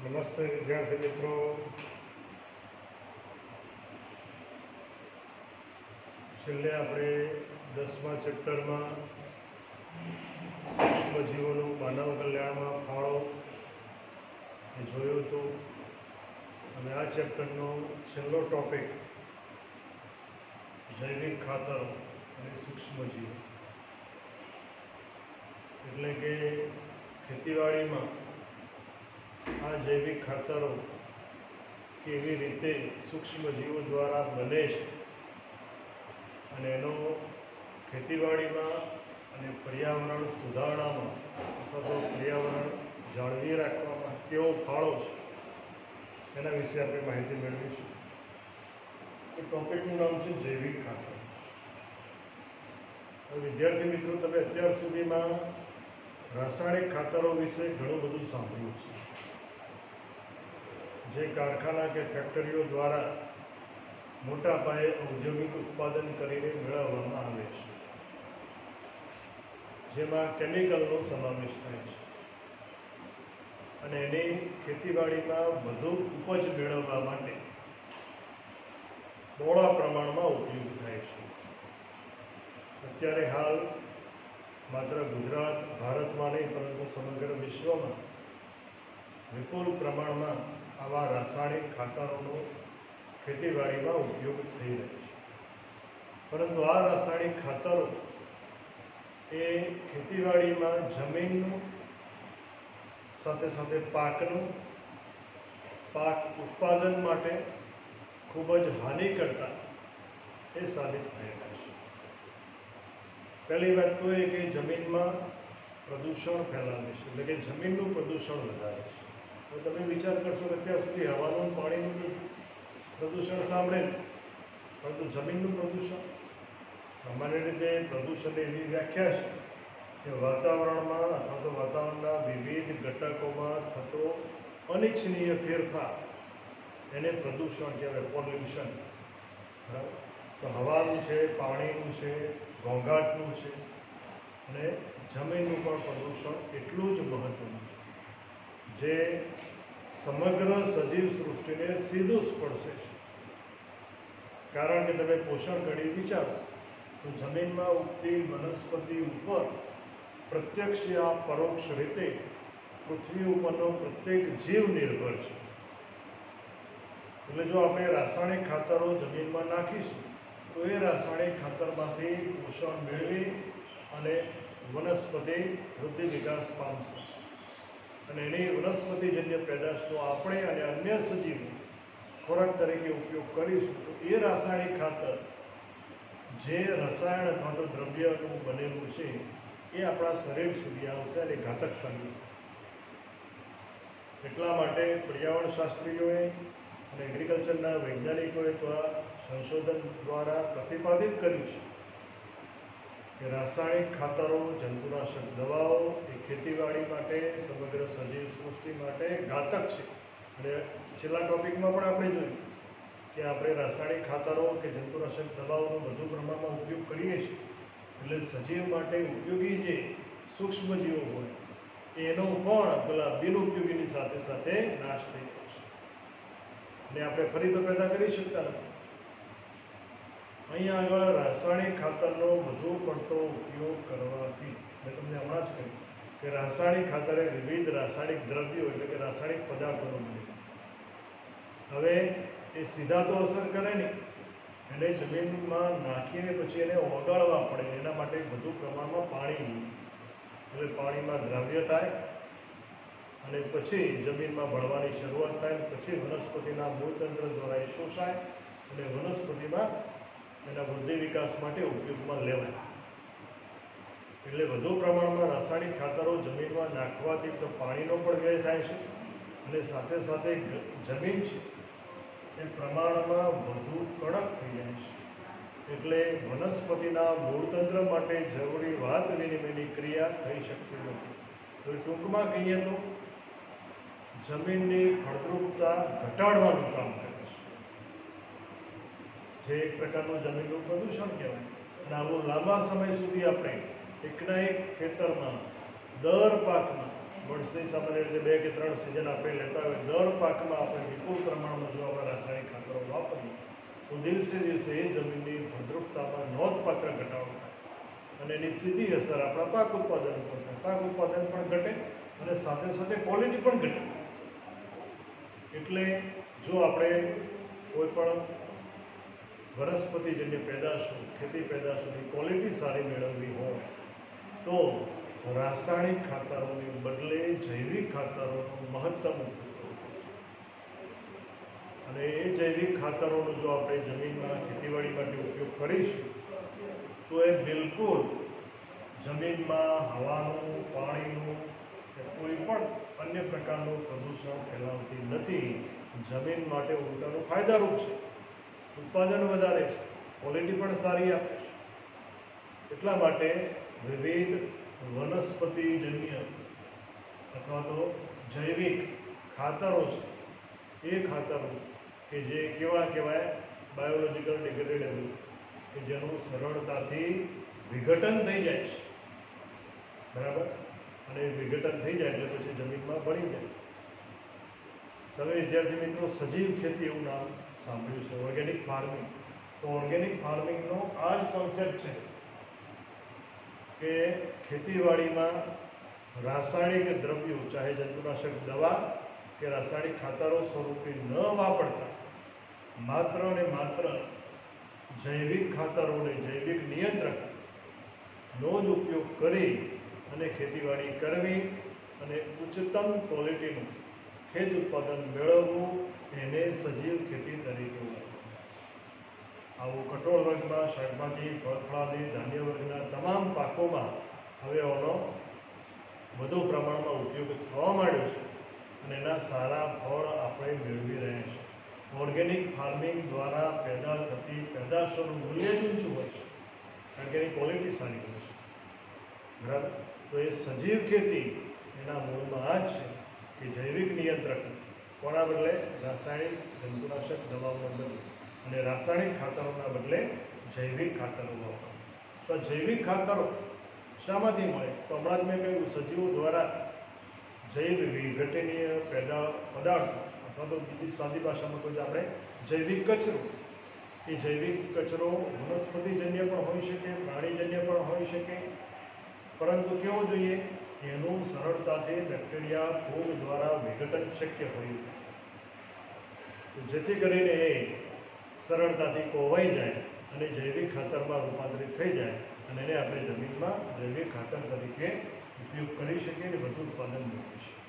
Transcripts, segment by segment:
नमस्ते विद्यार्थी मित्रों। छेल्ले आपणे 10मा चेप्टरमां सूक्ष्मजीवोनुं मानव कल्याणमां फाळो ए जोयुं हतुं अने आ चेप्टरनो छेल्लो टॉपिक जैविक खातरो अने सूक्ष्मजीवो एटले के खेतीवाड़ीमां आ जैविक खातरो केवी रीते सूक्ष्मजीवो द्वारा बने छे अने एनो खेतीवाड़ीमां अने पर्यावरण सुधारणामां अथवा तो पर्यावरण जाळवी राखवामां केवो फाळो छे एना विषे आपणे माहिती मेळवीशुं। तो टॉपिकनुं नाम छे जैविक खातर। विद्यार्थी मित्रों, तमे अत्यार सुधीमां रासायणिक खातरो विषे घणुं बधुं सांभळ्युं छे। जे कारखाना के फैक्टरीओ द्वारा मोटा पाये औद्योगिक उत्पादन करीने मेळववामां आवे छे, जेमां केमिकलनो समावेश थाय छे अने एनी खेतीवाड़ीमां વધુ उपज मेळववा माटे बहोळा प्रमाणमां उपयोग थाय छे। अत्यारे हाल मात्र गुजरात भारतमां नहीं परंतु समग्र विश्वमां विपुल प्रमाणमां आवा रासायणिक खातरोनो खेतीवाड़ीमां उपयोग थई रह्यो छे। परंतु आ रासायणिक खातरो ए खेतीवाड़ीमां जमीननुं साथे साथे पाकनुं पाक उत्पादन माटे खूब ज हानि करता ए साबित थयेला छे। पहली बात तो ये कि जमीन में प्रदूषण फैलावे छे, એટલે કે જમીનનું પ્રદૂષણ વધારે છે। તો તમે વિચાર કરશો કે અત્યાર સુધી હવાનું પાણીનું પ્રદૂષણ સાંભળે, પરંતુ જમીનનું પ્રદૂષણ સામાન્ય રીતે પ્રદૂષણની એવી વ્યાખ્યા છે કે વાતાવરણમાં અથવા તો વાતાવરણના વિવિધ ઘટકોમાં થતો અનિચ્છનીય ફેરફાર એને પ્રદૂષણ કહેવાય, પોલ્યુશન। બરાબર? તો હવાનું છે, પાણીનું છે, ઘોંઘાટનું છે અને જમીનનું પણ પ્રદૂષણ એટલું જ મહત્ત્વનું છે, જે સમગ્ર સજીવ સૃષ્ટિને સીધું સ્પર્શે છે। કારણ કે તમે પોષણ ઘડી વિચારો તો જમીનમાં ઉગતી વનસ્પતિ ઉપર પ્રત્યક્ષ યા પરોક્ષ રીતે પૃથ્વી ઉપરનો પ્રત્યેક જીવ નિર્ભર છે। એટલે જો આપણે રાસાયણિક ખાતરો જમીનમાં નાખીશું તો એ રાસાયણિક ખાતરમાંથી પોષણ મેળવી અને વનસ્પતિ વૃદ્ધિ વિકાસ પામશે અને એની વનસ્પતિજન્ય પેદાશનો આપણે અને અન્ય સજીવો ખોરાક તરીકે ઉપયોગ કરીશું તો એ રાસાયણિક ખાતર જે રસાયણ અથવા તો દ્રવ્યનું બનેલું છે એ આપણા શરીર સુધી આવશે અને ઘાતક સાબિત। એટલા માટે પર્યાવરણશાસ્ત્રીઓએ અને એગ્રીકલ્ચરના વૈજ્ઞાનિકોએ તો આ સંશોધન દ્વારા પ્રતિપાદિત કર્યું છે કે રાસાયણિક ખાતરો, જંતુનાશક દવાઓ એ ખેતીવાડી માટે, સમગ્ર સજીવ સૃષ્ટિ માટે ઘાતક છે। અને છેલ્લા ટોપિકમાં પણ આપણે જોયું કે આપણે રાસાયણિક ખાતરો કે જંતુનાશક દવાઓનો વધુ પ્રમાણમાં ઉપયોગ કરીએ છીએ એટલે સજીવ માટે ઉપયોગી જે સૂક્ષ્મજીવો હોય એનો પણ પેલા બિનઉપયોગીની સાથે સાથે નાશ થઈ જાય છે અને આપણે ફરી તો પેદા કરી શકતા નથી। અહીંયા આગળ રાસાયણિક ખાતરનો વધુ પડતો ઉપયોગ કરવાથી મેં તમને હમણાં જ કહ્યું કે રાસાયણિક ખાતર એ વિવિધ રાસાયણિક દ્રવ્યો એટલે કે રાસાયણિક પદાર્થોનો બને હવે એ સીધા તો અસર કરે નહીં, એને જમીનમાં નાખીને પછી એને ઓગાળવા પડે, એના માટે વધુ પ્રમાણમાં પાણી, એટલે પાણીમાં દ્રાવ્ય થાય અને પછી જમીનમાં ભળવાની શરૂઆત થાય, પછી વનસ્પતિના મૂળતંત્ર દ્વારા એ શોષાય અને વનસ્પતિમાં એના વૃદ્ધિ વિકાસ માટે ઉપયોગમાં લેવાય. એટલે વધુ પ્રમાણમાં રાસાયણિક ખાતરો જમીનમાં નાખવાથી તો પાણીનો પણ વ્યય થાય છે અને સાથે સાથે જમીન છે એ પ્રમાણમાં વધુ કડક થઈ જાય છે. એટલે વનસ્પતિના મૂળતંત્ર માટે જરૂરી વાત વિનિમયની ક્રિયા થઈ શકતી નથી. તો ટૂંકમાં કહીએ તો જમીનની ફળદ્રુપતા ઘટાડવાનું કામ કરે છે, જે એક પ્રકારનું જમીનનું પ્રદૂષણ કહેવાય. અને આવું લાંબા સમય સુધી આપણે એકના એક ખેતરમાં દર પાકમાં, વર્ષની સામાન્ય રીતે 2 કે 3 સિઝન આપણે લેતા હોય, દર પાકમાં આપણે વિપુલ પ્રમાણમાં જો આપણે રાસાયણિક ખાતરો વાપરીએ તો દિવસે દિવસે એ જમીનની ફળદ્રુપતામાં નોંધપાત્ર ઘટાડો થાય અને એની સીધી અસર આપણા પાક ઉત્પાદન ઉપર થાય. પાક ઉત્પાદન પણ ઘટે અને સાથે સાથે ક્વોલિટી પણ ઘટે. એટલે જો આપણે કોઈ પણ વનસ્પતિજન્ય પેદાશો, ખેતી પેદાશોની ક્વોલિટી સારી મેળવવી હોય તો રાસાયણિક ખાતરોને બદલે જૈવિક ખાતરોનો મહત્તમ ઉપયોગ કરવો પડશે. અને એ જૈવિક ખાતરોનો જો આપણે જમીનમાં ખેતીવાડી માટે ઉપયોગ કરીશું તો એ બિલકુલ જમીનમાં હવાનું, પાણીનું કે કોઈ પણ અન્ય પ્રકારનું પ્રદૂષણ ફેલાવતી નથી. જમીન માટે ઉલટાનું ફાયદારૂપ છે, ઉત્પાદન વધારે છે, ક્વોલિટી પણ સારી આપે છે. એટલા માટે વિવિધ વનસ્પતિજન્ય અથવા તો જૈવિક ખાતરો છે, એ ખાતરો કે જે કેવા કહેવાય, બાયોલોજિકલ ડિગ્રેડેબલ, કે જેનું સરળતાથી વિઘટન થઈ જાય છે, બરાબર, અને વિઘટન થઈ જાય એટલે પછી જમીનમાં ભળી જાય. તમે વિદ્યાર્થી મિત્રો સજીવ ખેતી એવું નામ સાંભળ્યું છે, ઓર્ગેનિક ફાર્મિંગ. તો ઓર્ગેનિક ફાર્મિંગનો આ જ કોન્સેપ્ટ છે કે ખેતીવાડીમાં રાસાયણિક દ્રવ્યો, ચાહે જંતુનાશક દવા કે રાસાયણિક ખાતરો સ્વરૂપે ન વાપરતા માત્ર ને માત્ર જૈવિક ખાતરોને, જૈવિક નિયંત્રકનો જ ઉપયોગ કરી અને ખેતીવાડી કરવી અને ઉચ્ચતમ ક્વોલિટીનું ખેત ઉત્પાદન મેળવવું, એને સજીવ ખેતી તરીકે ઓળખવામાં. આવું કઠોળ વર્ગમાં, શાકભાજી, ફળફળાદી, ધાન્ય વર્ગના તમામ પાકોમાં હવે આનો વધુ પ્રમાણમાં ઉપયોગ થવા માંડ્યો છે અને એના સારા ફળ આપણે મેળવી રહ્યા છીએ. ઓર્ગેનિક ફાર્મિંગ દ્વારા પેદા થતી પેદાશોનું મૂલ્ય જ ઊંચું હોય છે, કારણ કે એની ક્વોલિટી સારી હોય છે, બરાબર. તો એ સજીવ ખેતી એના મૂળમાં આ જ છે કે જૈવિક નિયંત્રક કોના બદલે, રાસાયણિક જંતુનાશક દવાઓના બદલે, અને રાસાયણિક ખાતરોના બદલે જૈવિક ખાતરો વાપરવા. તો જૈવિક ખાતરો શામાંથી મળે? તો હમણાં જ મેં કહ્યું, સજીવો દ્વારા જૈવ વિઘટનીય પદાર્થો અથવા તો બીજી સાદી ભાષામાં કોઈ આપણે જૈવિક કચરો, એ જૈવિક કચરો વનસ્પતિજન્ય પણ હોઈ શકે, પ્રાણીજન્ય પણ હોઈ શકે, પરંતુ કેવો જોઈએ, એનું સરળતાથી બેક્ટેરિયા, ફૂગ દ્વારા વિઘટન શક્ય હોય, તો જેથી કરીને એ સરળતાથી કોવાઈ જાય અને જૈવિક ખાતરમાં રૂપાંતરિત થઈ જાય અને એને આપણે જમીનમાં જૈવિક ખાતર તરીકે ઉપયોગ કરી શકીએ અને વધુ ઉત્પાદન મેળવી શકીએ.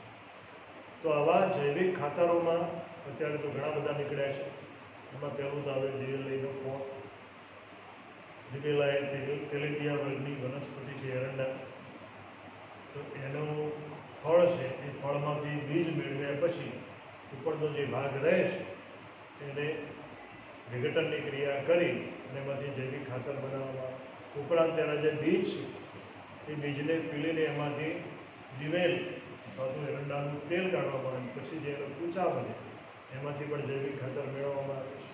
તો આવા જૈવિક ખાતરોમાં અત્યારે તો ઘણા બધા નીકળ્યા છે. એમાં પહેલું તો આવે દિવેલાઈનો ફળ. દિવેલા એ તેલીબિયા વર્ગની વનસ્પતિ છે, એરંડા. તો એનું ફળ છે, એ ફળમાંથી બીજ મેળવ્યા પછી ઉપરનો જે ભાગ રહે છે એને વિઘટનની ક્રિયા કરી અને એમાંથી જૈવિક ખાતર બનાવવામાં. ઉપરાંત તેના જે બીજ છે એ બીજને પીલીને એમાંથી દિવેલ અથવા તો એરંડાનું તેલ કાઢવામાં આવે, પછી જે એનો કૂચા વધે એમાંથી પણ જૈવિક ખાતર મેળવવામાં આવે છે.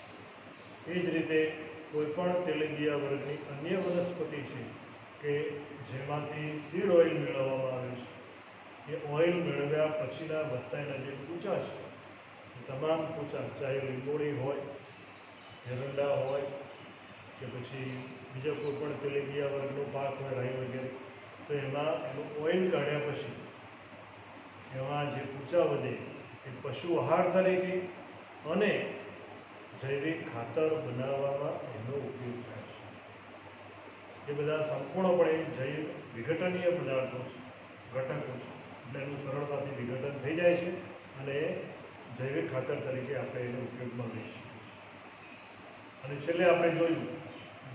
એ જ રીતે કોઈપણ તેલીબિયા વર્ગની અન્ય વનસ્પતિ છે કે જેમાંથી સીડ ઓઇલ મેળવવામાં આવે છે, એ ઓઇલ મેળવ્યા પછીના વધતા એના જે કૂચા છે, એ તમામ કૂચા, ચાહે લીંબોળી હોય, એરંડા હોય કે પછી બીજા કોઈ પણ તેલીબિયા વર્ગનો પાક હોય, રાઈ વગેરે, તો એમાં એનું ઓઇલ કાઢ્યા પછી એમાં જે કૂચા વધે એ પશુ આહાર તરીકે અને જૈવિક ખાતર બનાવવામાં એનો ઉપયોગ થાય છે। એ બધા સંપૂર્ણપણે જૈવ વિઘટનીય પદાર્થો છે, ઘટકો છે, એટલે એનું સરળતાથી વિઘટન થઈ જાય છે અને જૈવિક ખાતર તરીકે આપણે એનો ઉપયોગમાં લઈ શકીએ છીએ। અને છેલ્લે આપણે જોયું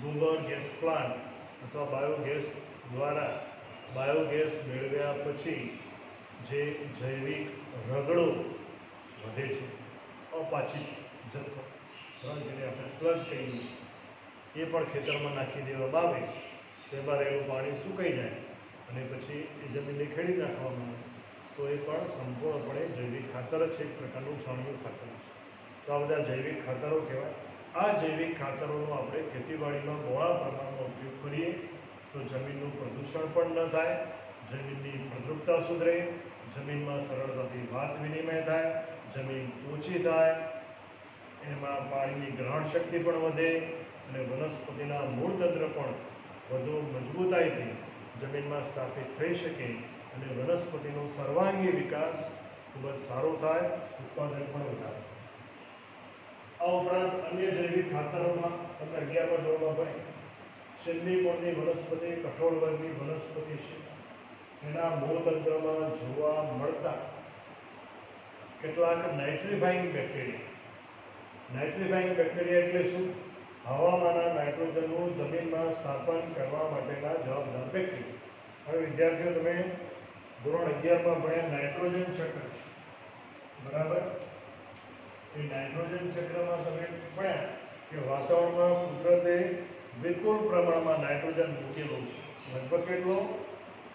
ગોબર ગેસ પ્લાન્ટ અથવા બાયોગેસ દ્વારા બાયોગેસ મેળવ્યા પછી જે જૈવિક રગડો વધે છે, અપાચિત જથ્થો, જેને આપણે સ્લજ કહીએ છીએ, એ પણ ખેતરમાં નાખી દેવામાં આવે, તેમાં રહેલું પાણી સુકાઈ જાય અને પછી એ જમીનને ખેડી નાખવામાં આવે તો એ પણ સંપૂર્ણપણે જૈવિક ખાતર જ છે, એક પ્રકારનું છાણિયું ખાતર છે। તો આ બધા જૈવિક ખાતરો કહેવાય। આ જૈવિક ખાતરોનો આપણે ખેતીવાડીમાં બહોળા પ્રમાણમાં ઉપયોગ કરીએ તો જમીનનું પ્રદૂષણ પણ ન થાય, જમીનની ફળદ્રુપતા સુધરે, જમીનમાં સરળતાથી વાત વિનિમય થાય, જમીન ઓછી થાય, એમાં પાણીની ગ્રહણ શક્તિ પણ વધે અને વનસ્પતિના મૂળતંત્ર પણ વધુ મજબૂતાઈથી જમીનમાં સ્થાપિત થઈ શકે અને વનસ્પતિનો સર્વાંગી વિકાસ ખૂબ જ સારો થાય, ઉત્પાદન પણ વધારે। આ ઉપરાંત અન્ય જૈવિક ખાતરોમાં તમે 11મા ધોરણમાં ભણી શેરડી મૂળની વનસ્પતિ, કઠોળ વર્ગની વનસ્પતિ છે, એના મૂળતંત્રમાં જોવા મળતા કેટલાક નાઇટ્રીફાઇંગ બેક્ટેરિયા। નાઇટ્રીફાઇંગ બેક્ટેરિયા એટલે શું? હવામાંના નાઇટ્રોજનનું જમીનમાં સ્થાપન કરવા માટેના જવાબદાર બેક્ટેરિયા। હવે વિદ્યાર્થીઓ, તમે ધોરણ 11માં ભણ્યા નાઇટ્રોજન ચક્ર, બરાબર? એ નાઇટ્રોજન ચક્રમાં તમે ભણ્યા કે વાતાવરણમાં કુદરતે વિપુલ પ્રમાણમાં નાઇટ્રોજન મૂકેલો છે, લગભગ કેટલો?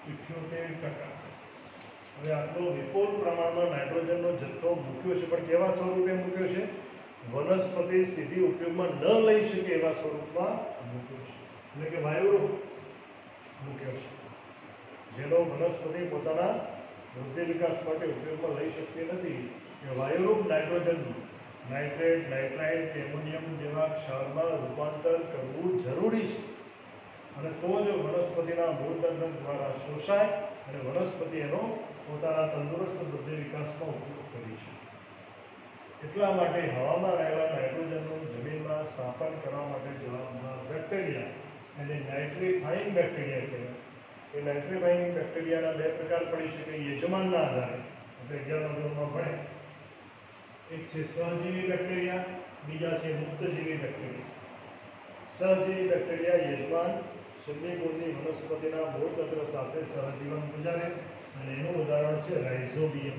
78%। હવે આટલો વિપુલ પ્રમાણમાં નાઇટ્રોજનનો જથ્થો મૂક્યો છે, પણ કેવા સ્વરૂપે મૂક્યો છે? વનસ્પતિ સીધી ઉપયોગમાં ન લઈ શકે એવા સ્વરૂપમાં મૂક્યો છે, એટલે કે વાયુરૂપ મૂક્યો છે, જેનો વનસ્પતિ પોતાના વૃદ્ધિ વિકાસ માટે ઉપયોગમાં લઈ શકતી નથી। એ વાયુરૂપ નાઇટ્રોજનનું નાઇટ્રેટ, નાઇટ્રાઇટ, એમોનિયમ જેવા ક્ષારમાં રૂપાંતર કરવું જરૂરી છે અને તો જ વનસ્પતિના મૂળતંત્ર દ્વારા શોષાય અને વનસ્પતિ એનો પોતાના તંદુરસ્ત વૃદ્ધિ વિકાસમાં ઉપયોગ કરી શકે। એટલા માટે હવામાં રહેલા નાઇટ્રોજનનું જમીનમાં સ્થાપન કરવા માટે જવાબદાર બેક્ટેરિયા એને નાઇટ્રીફાઇંગ બેક્ટેરિયા કહેવાય। એ નાઇટ્રીફાઇંગ બેક્ટેરિયાના બે પ્રકાર પડી શકે યજમાનના આધારે, આપણે 11મા ધોરણમાં ભણ્યા। એક છે સહજીવી બેક્ટેરિયા, બીજા છે મુક્તજીવી બેક્ટેરિયા। સહજીવી બેક્ટેરિયા યજમાન શેરડી મૂળની વનસ્પતિના મૂળતંત્ર સાથે સહજીવન ગુજારે અને એનું ઉદાહરણ છે રાઇઝોબિયમ,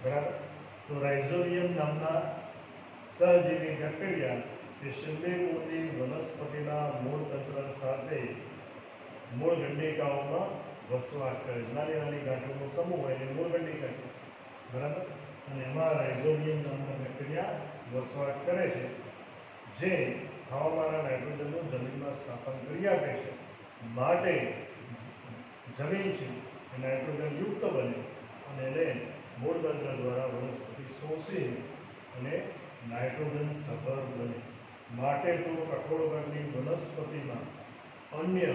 બરાબર? તો રાઇઝોબિયમ નામના સહજીવી બેક્ટેરિયા એ શેરડી મૂળની વનસ્પતિના મૂળતંત્ર સાથે મૂળ ગંડિકાઓમાં વસવાટ કરે છે। નાની નાની ગાંઠોનો સમૂહ હોય એટલે મૂળ ગંડિકા, બરાબર? અને એમાં રાઇઝોબિયમ નામના બેક્ટેરિયા વસવાટ કરે છે, જે હવામાંના નાઇટ્રોજનનું જમીનમાં સ્થાપન કરી આપે છે, માટે જમીન છે એ નાઇટ્રોજન યુક્ત બને અને એને મૂળતંત્ર દ્વારા વનસ્પતિ શોષી અને નાઇટ્રોજન સભર બને। માટે તો કઠોળ વર્ગની વનસ્પતિમાં અન્ય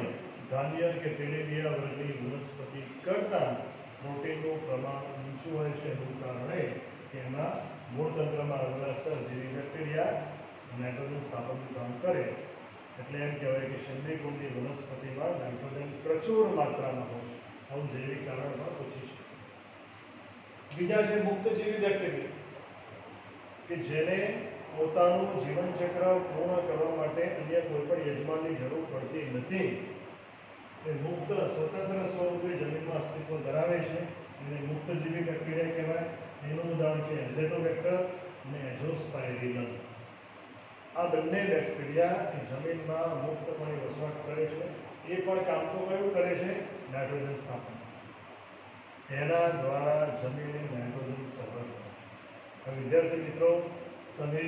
ધાન્ય કે તેલીબિયા વર્ગની વનસ્પતિ કરતાં પ્રોટીનનું પ્રમાણ ઊંચું હોય છે, એનું કારણ એ કે એના મૂળતંત્રમાં આવેલા સહજીવી બેક્ટેરિયા નાઇટ્રોજન સ્થાપનનું કામ કરે। એટલે એમ કહેવાય કે શેરડી મૂળની વનસ્પતિમાં નાઇટ્રોજન પ્રચુર માત્રામાં હોય છે। આવું જૈવિક કારણ પણ પૂછી શકે। બીજા છે મુક્તજીવી બેક્ટેરિયા, કે જેને પોતાનું જીવનચક્ર પૂર્ણ કરવા માટે અન્ય કોઈ પણ યજમાનની જરૂર પડતી નથી। એ મુક્ત સ્વતંત્ર સ્વરૂપે જમીનમાં અસ્તિત્વ ધરાવે છે, એને મુક્તજીવી બેક્ટેરિયા કહેવાય। એનું ઉદાહરણ છે એઝેટોબેક્ટર અને એઝોસ્પાઇરિલમ। આ બંને બેક્ટેરિયા એ જમીનમાં મુક્તપણે વસવાટ કરે છે। એ પણ કામ તો કયું કરે છે? નાઇટ્રોજન સ્થાપન। એના દ્વારા જમીનને નાઇટ્રોજન સભર કરે છે। વિદ્યાર્થી મિત્રો, તમે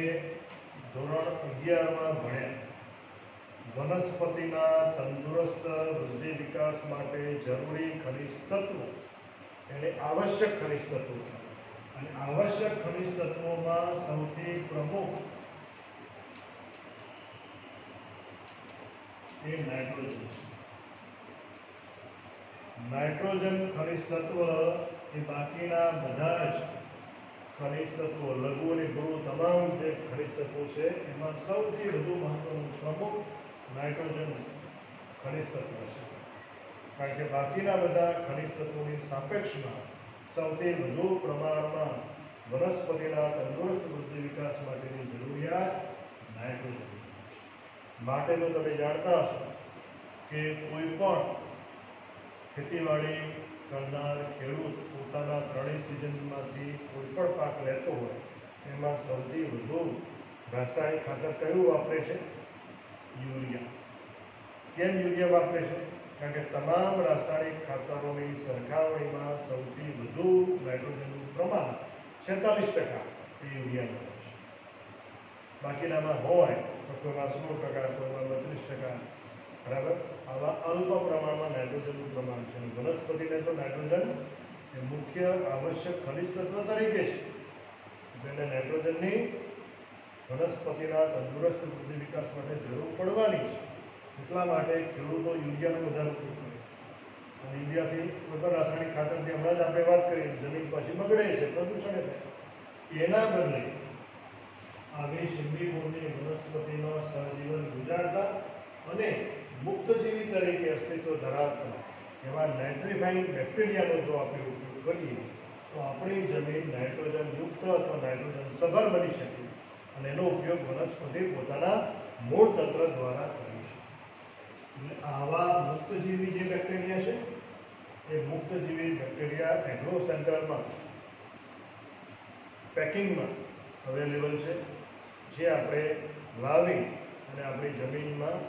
ધોરણ 11માં ભણ્યા વનસ્પતિના તંદુરસ્ત વૃદ્ધિ વિકાસ માટે જરૂરી ખનિજ તત્વો, એને આવશ્યક ખનિજ તત્વો, અને આવશ્યક ખનિજ તત્વોમાં સૌથી પ્રમુખ એ નાઇટ્રોજન છે। નાઇટ્રોજન ખનિજ તત્વ એ બાકીના બધા જ ખનિજ તત્વો લઘુ અને ગુરુ તમામ જે ખનિજ તત્વો છે એમાં સૌથી વધુ મહત્વનું પ્રમુખ નાઇટ્રોજન ખનિજ તત્વ છે, કારણ કે બાકીના બધા ખનિજ તત્વોની સાપેક્ષમાં સૌથી વધુ પ્રમાણમાં વનસ્પતિના તંદુરસ્ત વૃદ્ધિ વિકાસ માટેની જરૂરિયાત નાઇટ્રોજન માટે. તો તમે જાણતા હશો કે કોઈ પણ ખેતીવાડી કરનાર ખેડૂત પોતાના ત્રણેય સિઝનમાંથી કોઈ પણ પાક લેતો હોય એમાં સૌથી વધુ રાસાયણિક ખાતર કયું વાપરે છે? યુરિયા. કેમ યુરિયા વાપરે છે? કારણ કે તમામ રાસાયણિક ખાતરોની સરખામણીમાં સૌથી વધુ નાઇટ્રોજનનું પ્રમાણ 46% એ યુરિયાનું હોય છે. બાકીનામાં હોય તો કોઈમાં 16%, કોઈમાં 32%, બરાબર. આવા અલ્પ પ્રમાણમાં નાઇટ્રોજનનું પ્રમાણ છે. વનસ્પતિને તો નાઇટ્રોજન એ મુખ્ય આવશ્યક ખનિજ તત્વ તરીકે છે, જેને નાઇટ્રોજનની વનસ્પતિના તંદુરસ્ત વૃદ્ધિ વિકાસ માટે જરૂર પડવાની છે. એટલા માટે ખેડૂતો યુરિયાનો વધારે ઉપયોગ કરે. અને યુરિયાથી કોઈ પણ રાસાયણિક ખાતરથી હમણાં જ આપણે વાત કરીએ જમીન પછી બગડે છે, પ્રદૂષણ થાય. એના બદલે આવી સિંધી મૂળની વનસ્પતિમાં સહજીવન ગુજારતા અને મુક્તજીવી તરીકે અસ્તિત્વ ધરાવતા એવા નાઇટ્રીફાઇંગ બેક્ટેરિયાનો જો આપણે ઉપયોગ કરીએ તો આપણી જમીન નાઇટ્રોજન યુક્ત અથવા નાઇટ્રોજન સભર બની શકે અને એનો ઉપયોગ વનસ્પતિ પોતાના મૂળ તંત્ર દ્વારા કરી છે. એટલે આવા મુક્તજીવી જે બેક્ટેરિયા છે એ મુક્તજીવી બેક્ટેરિયા એગ્રો સેન્ટરમાં પેકિંગમાં અવેલેબલ છે, જે આપણે વાવી અને આપણી જમીનમાં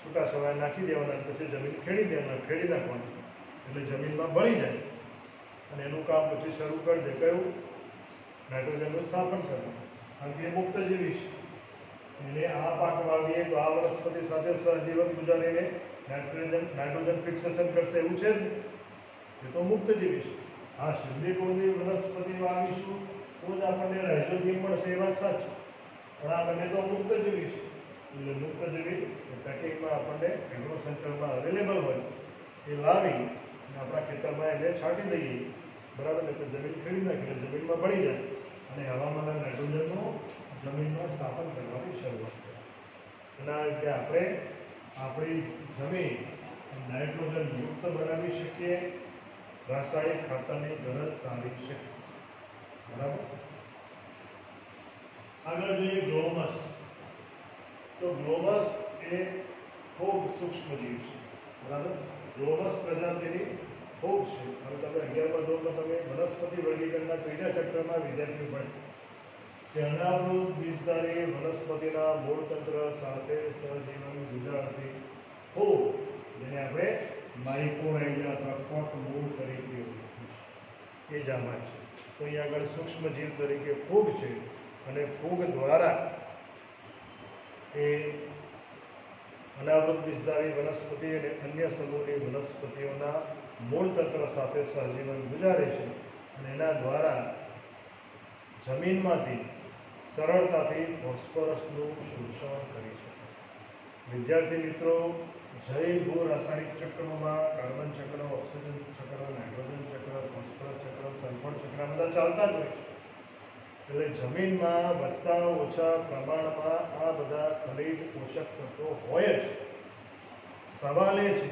છૂટા છવાયા નાખી દેવાના, પછી જમીન ખેડી નાખવાની, એટલે જમીનમાં ભળી જાય અને એનું કામ પછી શરૂ કરી દે. કયું? નાઇટ્રોજનનું સ્થાપન કરવું. કારણ કે એ મુક્તજીવી છે. એને આ પાક વાવીએ તો આ વનસ્પતિ સાથે સહજીવન ગુજારીને નાઇટ્રોજન ફિક્સેશન કરશે એવું છે જ. એ તો મુક્તજીવી છે. હા, સિંધી કુળની વનસ્પતિ વાવીશું તો જ આપણને રાઇઝોબિયમ મળશે, એ વાત સાચી, પણ આ બંને તો મુક્તજીવી છે. એટલે મુક્તજીવી પેકિંગમાં આપણને એગ્રો સેન્ટરમાં અવેલેબલ હોય એ લાવી અને આપણા ખેતરમાં એને છાંટી દઈએ, બરાબર. એટલે જમીન ખેડી નાખીએ, જમીનમાં ભળી જાય અને હવામાનના નાઇટ્રોજનનું જમીનમાં સ્થાપન કરવાની શરૂઆત કરે. એના લીધે આપણે આપણી જમીન નાઇટ્રોજન યુક્ત બનાવી શકીએ, રાસાયણિક ખાતરની ગરજ સારી છે, બરાબર. આગળ જોઈએ ગ્લોમસ. તો ગ્લોમસ એ ખૂબ સૂક્ષ્મ જીવ છે, બરાબર. ગ્લોમસ પ્રજાતિની ખૂબ છે. હવે તમે 11મા ધોરણમાં તમે વનસ્પતિ વર્ગીકરણના 3જા ચેપ્ટરમાં વિદ્યાર્થીઓ ભણે કે અનાવૃત બીજધારી વનસ્પતિના મૂળતંત્ર સાથે સહજીવન ગુજારતી ફૂગ, જેને આપણે માઇકોરાઇઝા અથવા કોટ મૂળ તરીકે ઓળખીએ છીએ, એ જ આમાં છે. તો અહીં આગળ સૂક્ષ્મ જીવ તરીકે ફૂગ છે અને ફૂગ દ્વારા એ અનાવૃત બીજધારી વનસ્પતિ અને અન્ય સમૂહની વનસ્પતિઓના મૂળતંત્ર સાથે સહજીવન ગુજારે છે અને એના દ્વારા જમીનમાંથી સરળતાથી ફોસ્ફરસનું શોષણ કરી શકે. વિદ્યાર્થી મિત્રો, જૈવ ભૂ રાસાયણિક ચક્રોમાં કાર્બન ચક્ર, ઓક્સિજન ચક્ર, નાઇટ્રોજન ચક્ર, ફોસ્ફરસ ચક્ર, સલ્ફર ચક્ર બધા ચાલતા જ હોય છે. એટલે જમીનમાં વધતા ઓછા પ્રમાણમાં આ બધા ખનિજ પોષક તત્વો હોય જ. સવાલ એ છે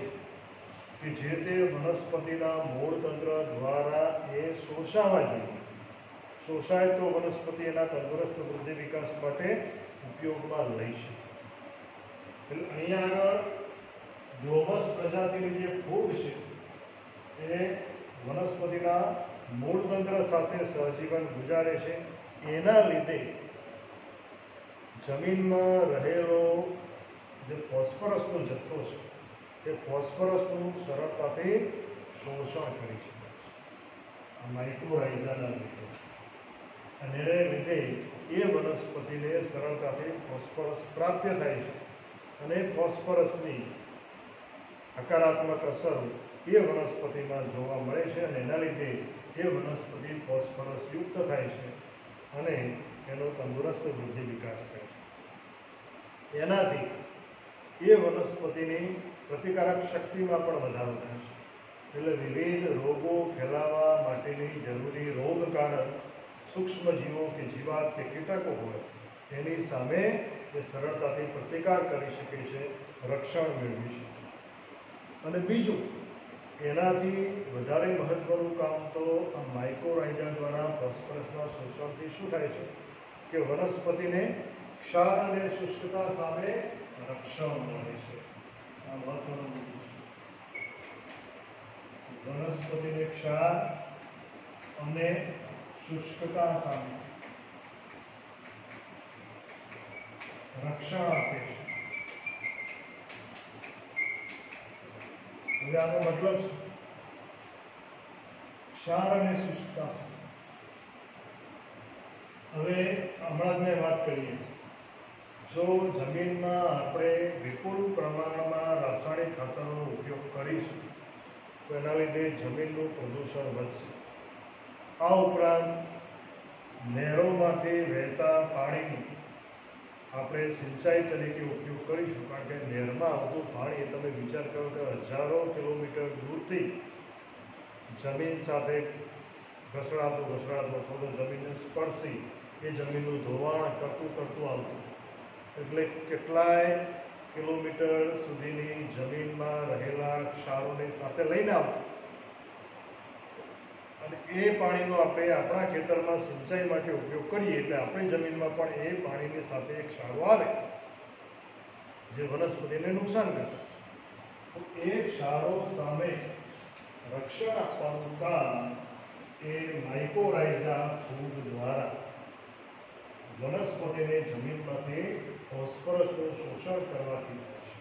કે જે તે વનસ્પતિના મૂળ તંત્ર દ્વારા એ શોષાવા જોઈએ. શોષાય તો વનસ્પતિ એના તંદુરસ્ત વૃદ્ધિ વિકાસ માટે ઉપયોગમાં લઈ શકે. એટલે અહીંયા આગળ ગ્લોમસ પ્રજાતિની જે ફૂગ છે એ વનસ્પતિના મૂળ તંત્ર સાથે સહજીવન ગુજારે છે. એના લીધે જમીનમાં રહેલો જે ફોસ્ફરસનો જથ્થો છે એ ફોસ્ફરસનું સરળતાથી શોષણ કરી શકે છે આ માઇક્રોરાઇઝાના લીધે. અને એને લીધે એ વનસ્પતિને સરળતાથી ફોસ્ફરસ પ્રાપ્ય થાય છે અને ફોસ્ફરસની હકારાત્મક અસર એ વનસ્પતિમાં જોવા મળે છે અને એના લીધે એ વનસ્પતિ ફોસ્ફરસ યુક્ત થાય છે અને એનો તંદુરસ્ત વૃદ્ધિ વિકાસ થાય છે. એનાથી એ વનસ્પતિની પ્રતિકારક શક્તિમાં પણ વધારો થાય છે. એટલે વિવિધ રોગો ફેલાવા માટેની જરૂરી રોગકારક સૂક્ષ્મજીવો કે જીવાત કે કીટકો હોય એની સામે એ સરળતાથી પ્રતિકાર કરી શકે છે, રક્ષણ મેળવી શકે. અને બીજું, એનાથી વધારે મહત્વનું કામ તો આ માઇકોરાઇઝા દ્વારા ફોસ્ફરસના શોષણથી શું થાય છે કે વનસ્પતિને ક્ષાર અને શુષ્કતા સામે રક્ષણ મળે છે. આ મહત્વનું મુદ્દો છે. વનસ્પતિને ક્ષાર અને શુષ્કતા સામે રક્ષણ આપે છે. હવે આનો મતલબ છે ક્ષાર અને શુષ્કતા સામે. હવે હમણાં જ મેં વાત કરીએ, જો જમીનમાં આપણે વિપુલ પ્રમાણમાં રાસાયણિક ખાતરનો ઉપયોગ કરીશું તો એના લીધે જમીનનું પ્રદૂષણ વધશે. આ ઉપરાંત નહેરોમાંથી વહેતા પાણીનો આપણે સિંચાઈ તરીકે ઉપયોગ કરીશું, કારણ કે નહેરમાં આવતું પાણી તમે વિચાર કરો કે હજારો કિલોમીટર દૂરથી જમીન સાથે ઘસડાતું અથવા તો જમીનને સ્પર્શી એ જમીનનું ધોવાણ કરતું આવતું, એટલે કેટલાય કિલોમીટર સુધીની જમીનમાં રહેલા ક્ષારોને સાથે લઈને આવતું. અને એ પાણીનો આપણે આપણા ખેતરમાં સિંચાઈ માટે ઉપયોગ કરીએ એટલે આપણી જમીનમાં પણ એ પાણીની સાથે એક ક્ષારો આવે જે વનસ્પતિને નુકસાન કરતા છે. તો એ ક્ષારો સામે રક્ષણ આપવાનું કામ એ માઇકોરાઇઝા ફૂગ દ્વારા વનસ્પતિને જમીનમાંથી ફોસ્ફરસનું શોષણ કરવાથી થાય છે.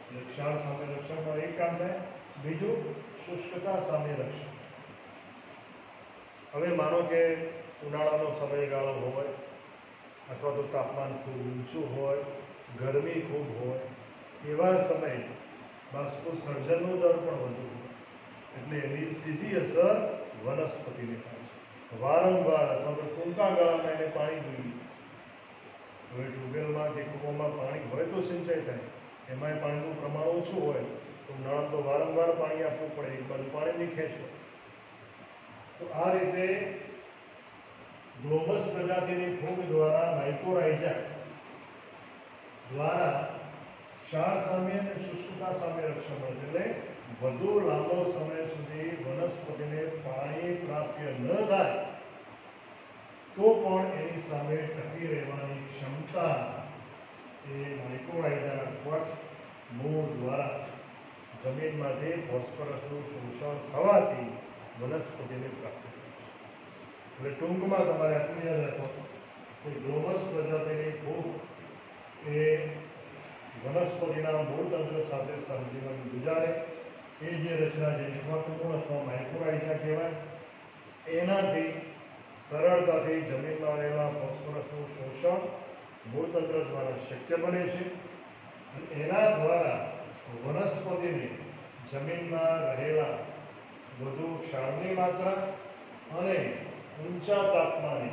એટલે ક્ષાર સામે રક્ષણમાં એક કામ થાય. બીજું, શુષ્કતા સામે રક્ષણ. હવે માનો કે ઉનાળાનો સમયગાળો હોય અથવા તો તાપમાન ખૂબ ઊંચું હોય, ગરમી ખૂબ હોય, એવા સમયે બાષ્પોત્સર્જનનો દર પણ વધુ હોય એટલે એની સીધી અસર વનસ્પતિને થાય છે. વારંવાર અથવા તો ટૂંકા ગાળામાં એને પાણી જોઈએ. હવે ટ્યુબવેલમાં કે કૂવામાં પાણી હોય તો સિંચાઈ થાય, એમાંય પાણીનું પ્રમાણ ઓછું હોય તો ઉનાળામાં તો વારંવાર પાણી આપવું પડે, એક બાજુ પાણીની ખેંચ હોય. તો આ રીતે ગ્લોબસ પ્રજાતિની ફૂગ દ્વારા માઇકોરાઇઝા દ્વારા ક્ષાર સામે અને શુષ્કતા સામે રક્ષણ મળે છે. એટલે વધુ લાંબો સમય સુધી વનસ્પતિને પાણી પ્રાપ્ય ન થાય તો પણ એની સામે ટકી રહેવાની ક્ષમતા એ માઇકોરાઇઝા કોષ મૂળ દ્વારા જમીનમાંથી ફોસ્ફરસનું શોષણ થવાથી વનસ્પતિને પ્રાપ્ત થાય છે. એટલે ટૂંકમાં તમારે આટલું યાદ રાખો કે ગ્લોબસ પ્રજાતિની ફૂગ એ વનસ્પતિના મૂળતંત્ર સાથે સહજીવન ગુજારે. એ જે રચના જે નિર્માતુકોણ અથવા માઇકોરાઇઝા કહેવાય, એનાથી સરળતાથી જમીનમાં રહેલા ફોસ્ફરસનું શોષણ મૂળતંત્ર દ્વારા શક્ય બને છે. અને એના દ્વારા વનસ્પતિને જમીનમાં રહેલા વધુ ક્ષારની માત્રા અને ઊંચા તાપમાને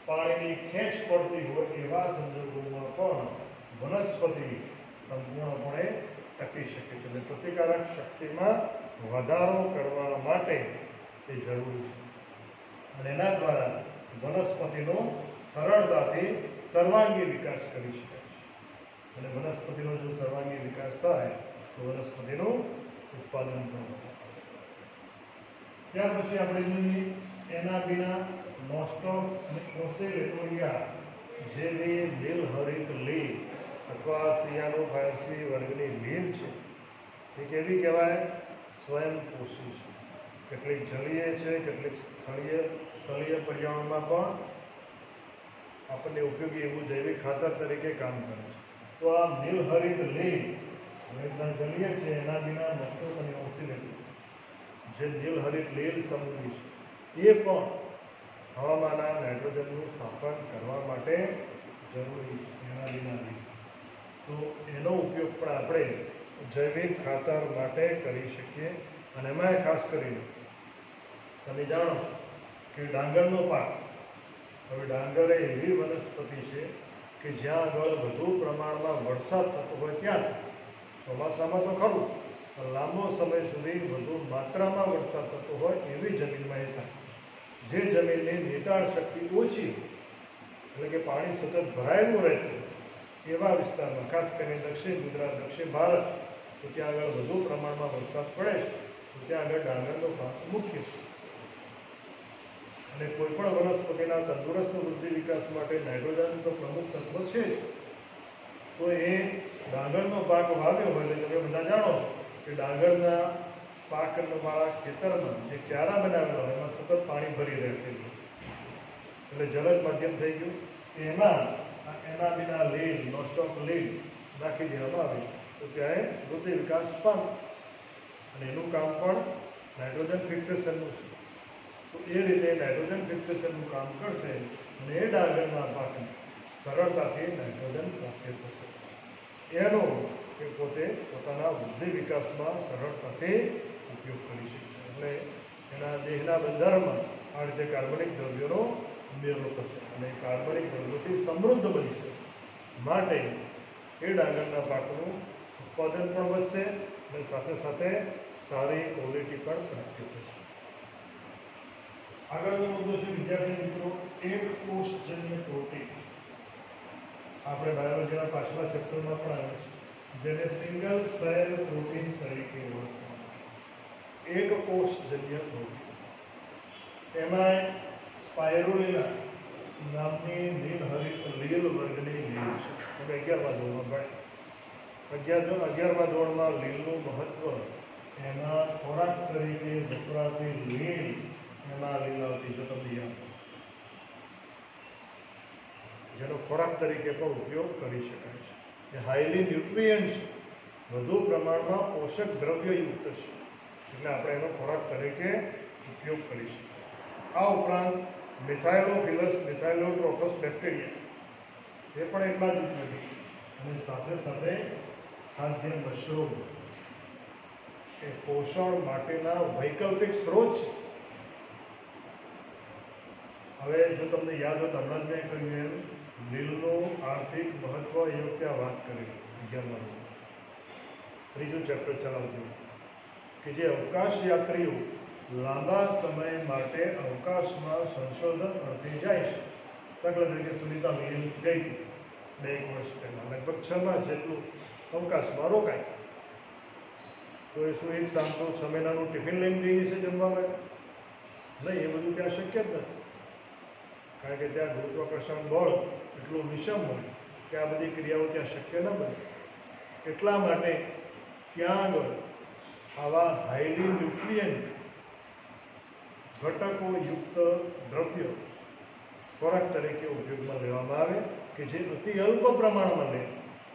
પાણીની ખેંચ પડતી હોય એવા સંજોગોમાં પણ વનસ્પતિ સંપૂર્ણપણે ટકી શકે છે. એટલે પ્રતિકારક શક્તિમાં વધારો કરવા માટે એ જરૂરી છે. અને એના દ્વારા વનસ્પતિનો સરળતાથી સર્વાંગી વિકાસ કરી શકાય છે. અને વનસ્પતિનો જો સર્વાંગી વિકાસ થાય તો વનસ્પતિનું ઉત્પાદન પણ વધે. ત્યાર પછી આપણે જોઈએ એના વિના નોસ્ટોક અને ઓસેલેટોરિયા જેવી લીલહરિત લીલ અથવા સિયાનોફાયસી વર્ગની લીલ છે એ કેવી કહેવાય? સ્વયંપોષી છે. કેટલીક જલીય છે, કેટલીક સ્થળીય પર્યાવરણમાં પણ આપણને ઉપયોગી એવું જૈવિક ખાતર તરીકે કામ કરે છે. તો આ નીલહરિત લીલ જલીય છે, એના વિના નોસ્ટોક અને ઓસિલેટોરિયા જે નીલહરિત લીલ સમૂહની છે એ પણ હવામાનના નાઇટ્રોજનનું સ્થાપન કરવા માટે જરૂરી છે. એના વિના તો એનો ઉપયોગ પણ આપણે જૈવિક ખાતર માટે કરી શકીએ. અને એમાં ખાસ કરીને તમે જાણો છો કે ડાંગરનો પાક, હવે ડાંગર એ એવી વનસ્પતિ છે કે જ્યાં આગળ વધુ પ્રમાણમાં વરસાદ થતો હોય ત્યાં ચોમાસામાં તો ખરું, લાંબો સમય સુધી વધુ માત્રામાં વરસાદ થતો હોય એવી જમીનમાં એ થાય. જે જમીનની નિતાણ શક્તિ ઓછી, એટલે કે પાણી સતત ભરાયેલું રહેતું એવા વિસ્તારમાં, ખાસ કરીને દક્ષિણ ગુજરાત, દક્ષિણ ભારત, તો ત્યાં આગળ વધુ પ્રમાણમાં વરસાદ પડે છે, તો ત્યાં આગળ ડાંગરનો પાક મુખ્ય છે. અને કોઈપણ વનસ્પતિના તંદુરસ્ત વૃદ્ધિ વિકાસ માટે નાઇટ્રોજન તો પ્રમુખ તત્વ છે જ. તો એ ડાંગરનો પાક વાવ્યો હોય એટલે તમે બધા જાણો કે ડાંગરના પાકવાળા ખેતરમાં જે ક્યારા બનાવેલા હોય એમાં સતત પાણી ભરી રહેતું હોય, એટલે જલદ માધ્યમ થઈ ગયું. એમાં એના વિના લીલ, નોસ્ટોપ લીલ નાખી દેવામાં આવે તો ત્યાં વૃદ્ધિ વિકાસ પામે, અને એનું કામ પણ નાઇટ્રોજન ફિક્સેશનનું છે. તો એ રીતે નાઇટ્રોજન ફિક્સેશનનું કામ કરશે અને એ ડાંગરના પાકને સરળતાથી નાઇટ્રોજન પ્રાપ્ત થશે. એનો એ પોતે પોતાના વૃદ્ધિ વિકાસમાં સરળતાથી ઉપયોગ કરી શકશે. એટલે એના દેહના બંધારણમાં આ રીતે કાર્બનિક દ્રવ્યોનો ઉમેરો થશે અને કાર્બનિક દ્રવ્યોથી સમૃદ્ધ બનશે. માટે એ ડાંગરના પાકનું ઉત્પાદન પણ વધશે અને સાથે સાથે સારી ક્વોલિટી પણ પ્રાપ્ત થશે. આગળનો મુદ્દો છે વિદ્યાર્થી મિત્રો, એક કોષજન્ય પ્રોટીન. આપણે બાયોલોજીના પાછલા ચેપ્ટરમાં પણ આવ્યું છે, જેને સિંગલ સેલ પ્રોટીન તરીકે ઓળખવામાં આવે. એક કોષજન્ય પ્રોટીન. એમાં સ્પાયરુલિના નામની નીલહરિત લીલ વર્ગની લીલ છે. તમે 11મા ધોરણમાં ભણ્યા. 11મા ધોરણમાં લીલનું મહત્વ, એના ખોરાક તરીકે વપરાતી લીલ, એમાં લીલ આવતી છે તમને યાદ, જેનો ખોરાક તરીકે પણ ઉપયોગ કરી શકાય છે. એ હાઈલી ન્યુટ્રિયન્ટ્સ, વધુ પ્રમાણમાં પોષક દ્રવ્યયુક્ત છે, એટલે આપણે એનો ખોરાક તરીકે ઉપયોગ કરી શકીએ. આ ઉપરાંત મિથાઇલોફિલસ મિથાઇલોટ્રોફસ બેક્ટેરિયા એ પણ એટલા જ ઉપયોગી, અને સાથે સાથે ખાદ્ય મશરૂમ એ પોષણ માટેના વૈકલ્પિક સ્ત્રોત છે. હવે જો તમને યાદ હોય તો હમણાં જ મેં કહ્યું એમ લીલનું આર્થિક મહત્વ એ વખતે વાત કરી 11મા ત્રીજું ચેપ્ટર ચલાવતું, કે જે અવકાશ યાત્રીઓ લાંબા સમય માટે અવકાશમાં સંશોધન અર્થે જાય છે. દાખલા તરીકે સુનિતા વિલિયમ્સ ગઈ હતી 2 વર્ષ પહેલાં, લગભગ 6 માસ જેટલું અવકાશમાં રોકાય. તો એ શું એક સામ તો 6 મહિનાનું ટિફિન લઈને ગઈ છે જમવા માટે? નહીં, એ બધું ત્યાં શક્ય જ નથી, કારણ કે ત્યાં ગુરુત્વાકર્ષણ બળ એટલું વિષમ હોય કે આ બધી ક્રિયાઓ ત્યાં શક્ય ન બને. એટલા માટે ત્યાં આગળ આવા હાઈલી ન્યુટ્રિયન્ટ ઘટકોયુક્ત દ્રવ્યો ખોરાક તરીકે ઉપયોગમાં લેવામાં આવે, કે જે અતિ અલ્પ પ્રમાણમાં લે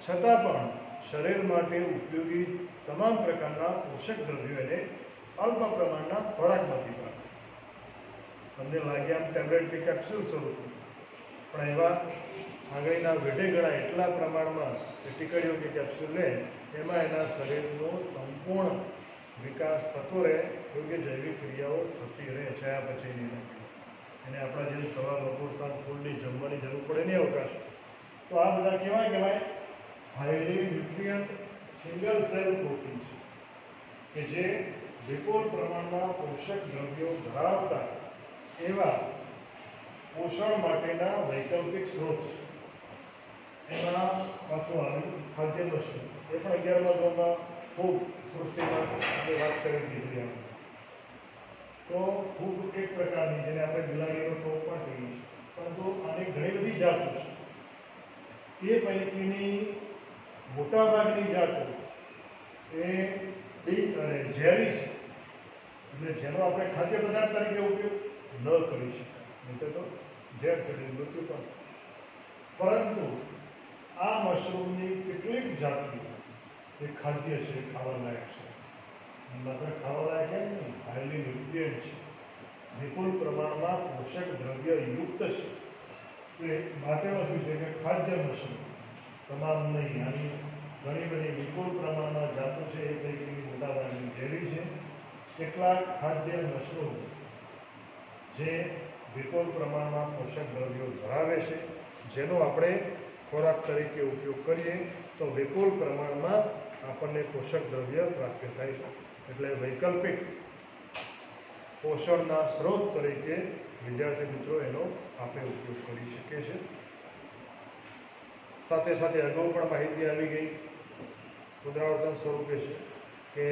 છતાં પણ શરીર માટે ઉપયોગી તમામ પ્રકારના પોષક દ્રવ્યો એને અલ્પ પ્રમાણના ખોરાકમાંથી પ્રાપ્ત. તમને લાગે આમ ટેબ્લેટ કે કેપ્સ્યુલ સ્વરૂપે, પણ એવા આંગળીના વેઢે ગણા એટલા પ્રમાણમાં કે ટીકડીઓ કે કેપ્સ્યુલ લે, એમાં એના શરીરનો સંપૂર્ણ વિકાસ થતો રહે, યોગ્ય જૈવિક ક્રિયાઓ થતી રહે ચયાપચયની લાગે. એને આપણા જેમ સવાર બપોર સાંજ ફૂલની જમવાની જરૂર પડે નહીં અવકાશ. તો આ બધા કહેવાય highly nutrient single cell protein છે, કે જે વિપુલ પ્રમાણમાં પોષક દ્રવ્યો ધરાવતા એવા પોષણ માટેના વૈકલ્પિક સ્ત્રોત છે. એમાં પાછું આવ્યું ખાદ્ય મશરૂમ. એ પણ 11મા ધોરણમાં ખૂબ સૃષ્ટિમાં આપણે વાત કરી દીધી. તો ખૂબ એક પ્રકારની, જેને આપણે બિલાડીનો ટોપ પણ કહીએ છીએ, પરંતુ આની ઘણી બધી જાતો છે. એ પૈકીની મોટાભાગની જાતો એ ઝેરી છે, એટલે જેનો આપણે ખાદ્ય પદાર્થ તરીકે ઉપયોગ ન કરી શકાય, નહીં તો ઝેર ચડી મૃત્યુ પણ. પરંતુ આ મશરૂમની કેટલીક જાતિઓ એ ખાદ્ય છે, ખાવાલાયક છે. માત્ર ખાવાલાયક એમ નહીં, હાઈલી ન્યુટ્રિયન્ટ છે, વિપુલ પ્રમાણમાં પોષક દ્રવ્ય યુક્ત છે. તો એ માટે લખ્યું છે કે ખાદ્ય મશરૂમ તમામ નહીં, આની ઘણી બધી વિપુલ પ્રમાણમાં જાતો છે, એ પૈકીની મોટાભાગની ઝેરી છે. કેટલાક ખાદ્ય મશરૂમ જે વિપુલ પ્રમાણમાં પોષક દ્રવ્યો ધરાવે છે, જેનો આપણે ખોરાક તરીકે ઉપયોગ કરીએ તો વિપુલ પ્રમાણમાં આપણને પોષક દ્રવ્ય પ્રાપ્ત થાય છે. એટલે વૈકલ્પિક પોષણના સ્ત્રોત તરીકે વિદ્યાર્થી મિત્રો એનો આપણે ઉપયોગ કરી શકીએ છીએ. સાથે સાથે અગાઉ પણ માહિતી આવી ગઈ, પુનરાવર્તન સ્વરૂપે છે કે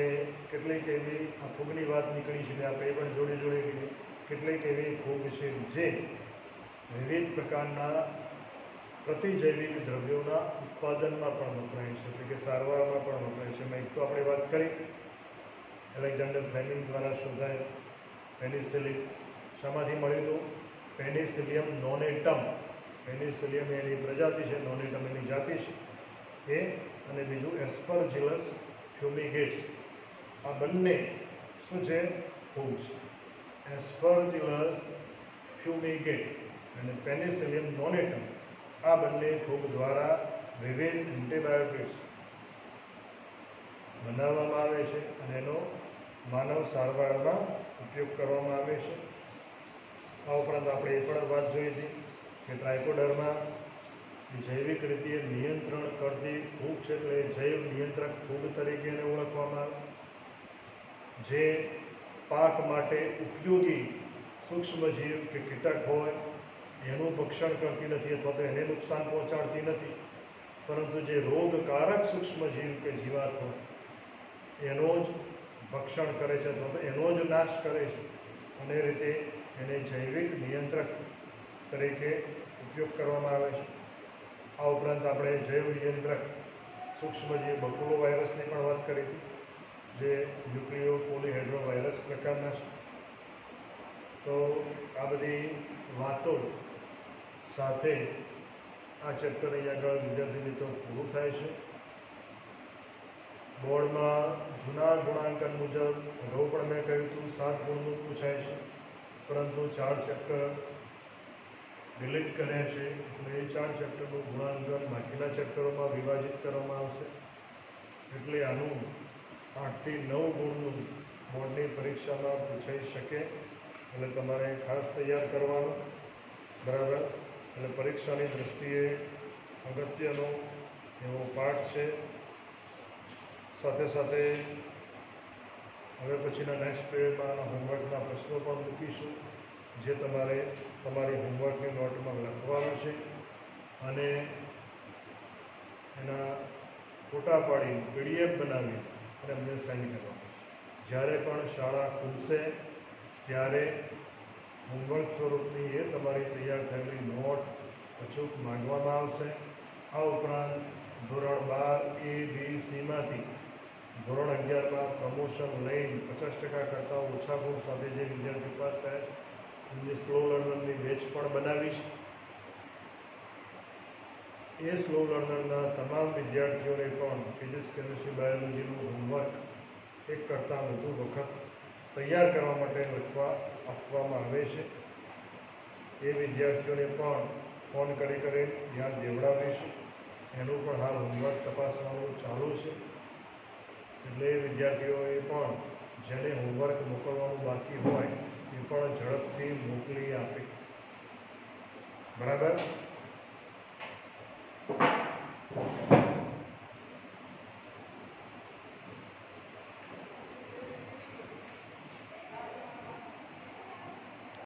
કેટલીક એવી આ ફૂગની વાત નીકળી છે, આપણે એ પણ જોડે જોડે કીધી. કેટલીક એવી ફૂગ છે જે વિવિધ પ્રકારના પ્રતિજૈવિક દ્રવ્યોના ઉત્પાદનમાં પણ વપરાય છે, એટલે કે સારવારમાં પણ વપરાય છે. એમાં એક તો આપણે વાત કરી એલેક્ઝાન્ડર ફ્લેમિંગ દ્વારા શોધાય પેનિસિલિન. શામાંથી મળ્યું હતું? પેનિસિલિયમ નોનેટમ. પેનિસિલિયમ એની પ્રજાતિ છે, નોનેટમ એની જાતિ છે એ, અને બીજું એસ્પરજિલસ ફ્યુમિગેટ્સ. આ બંને શું છે? ફૂગ છે. એસ્પરજિલસ ફ્યુમિગેટ અને પેનિસિલિયમ નોનેટમ આ બંને ફૂગ દ્વારા વિવિધ એન્ટીબાયોટિક્સ બનાવવામાં આવે છે અને એનો માનવ સારવારમાં ઉપયોગ કરવામાં આવે છે. આ ઉપરાંત આપણે એ પણ વાત જોઈ હતી કે ટ્રાઇકોડર્મા જૈવિક રીતે નિયંત્રણ કરતી ફૂગ છે, એટલે જૈવ નિયંત્રક ફૂગ તરીકે એને ઓળખવામાં આવે. જે પાક માટે ઉપયોગી સૂક્ષ્મજીવ કે કીટક હોય એનું ભક્ષણ કરતી નથી અથવા તો એને નુકસાન પહોંચાડતી નથી, પરંતુ જે રોગકારક સૂક્ષ્મજીવ કે જીવાત હોય એનો જ ભક્ષણ કરે છે અથવા તો એનો જ નાશ કરે છે, અને એ રીતે એને જૈવિક નિયંત્રક તરીકે ઉપયોગ કરવામાં આવે છે. આ ઉપરાંત આપણે જૈવ નિયંત્રક સૂક્ષ્મજીવ બકુલો વાયરસની પણ વાત કરી હતી, જે ન્યુક્લિયો પોલીહેડ્રો વાયરસ પ્રકારના છે. તો આ બધી વાતો સાથે આ ચેપ્ટર અહીંયા આગળ વિદ્યાર્થી મિત્રો પૂરું થાય છે. બોર્ડમાં જૂના ગુણાંકન મુજબ અગાઉ પણ મેં કહ્યું હતું 7 ગુણનું પૂછાય છે, પરંતુ 4 ચેપ્ટર ડિલીટ કર્યા છે, એટલે એ 4 ચેપ્ટરનું ગુણાંકન બાકીના ચેપ્ટરોમાં વિભાજિત કરવામાં આવશે. એટલે આનું 8 થી 9 ગુણનું બોર્ડની પરીક્ષામાં પૂછાઈ શકે, એટલે તમારે ખાસ તૈયાર કરવાનું. બરાબર? એટલે પરીક્ષાની દૃષ્ટિએ અગત્યનો એવો પાઠ છે. સાથે સાથે હવે પછીના નેક્સ્ટ પીરિયડમાં હોમવર્કના પ્રશ્નો પણ મૂકીશું, જે તમારે તમારી હોમવર્કની નોટમાં લખવાનું છે અને એના ફોટા પાડી PDF બનાવી અને અમને સેન્ડ કરવાનું છે. જ્યારે પણ શાળા ખુલશે ત્યારે હોમવર્ક સ્વરૂપની એ તમારી તૈયાર થયેલી નોટ અચૂક માંગવામાં આવશે. આ ઉપરાંત ધોરણ 12 A, B, Cમાંથી ધોરણ 11માં પ્રમોશન લઈને 50% કરતાં ઓછા ગુણ સાથે જે વિદ્યાર્થી પાસ થયા છે એમની સ્લો લર્નરની બેચ પણ બનાવીશ. એ સ્લો લર્નરના તમામ વિદ્યાર્થીઓને પણ ફિઝિક્સ, કેમિસ્ટ્રી, બાયોલોજીનું હોમવર્ક 1 કરતાં વધુ વખત તૈયાર કરવા માટે લખવા આપવામાં આવે છે. એ વિદ્યાર્થીઓને પણ ફોન કરી યાદ દેવડાવીશું. એનું પણ હાલ હોમવર્ક તપાસવાનું ચાલુ છે, એટલે એ વિદ્યાર્થીઓએ પણ જેને હોમવર્ક મોકલવાનું બાકી હોય એ પણ ઝડપથી મોકલી આપે. બરાબર?